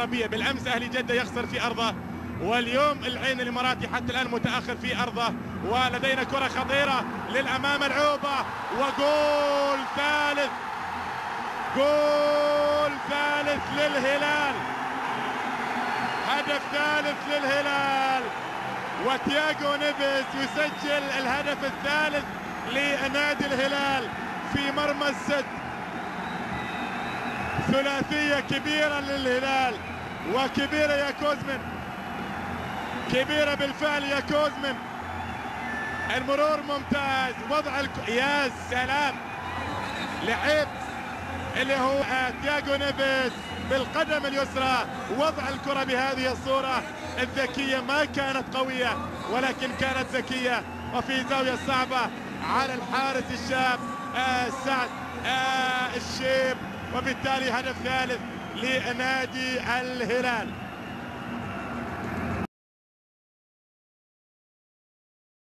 بالامس اهلي جده يخسر في ارضه، واليوم العين الاماراتي حتى الان متاخر في ارضه، ولدينا كره خطيره للامام ملعوبه وجول ثالث، جول ثالث للهلال، هدف ثالث للهلال، وتياغو نيفيز يسجل الهدف الثالث لنادي الهلال في مرمى السد. ثلاثية كبيرة للهلال، وكبيرة يا كوزمن، كبيرة بالفعل يا كوزمن. المرور ممتاز، وضع يا سلام، لعب اللي هو تياغو نيفيز بالقدم اليسرى، وضع الكرة بهذه الصورة الذكية، ما كانت قوية ولكن كانت ذكية وفي زاوية صعبة على الحارس الشاب سعد الشيب، وبالتالي هدف ثالث لنادي الهلال.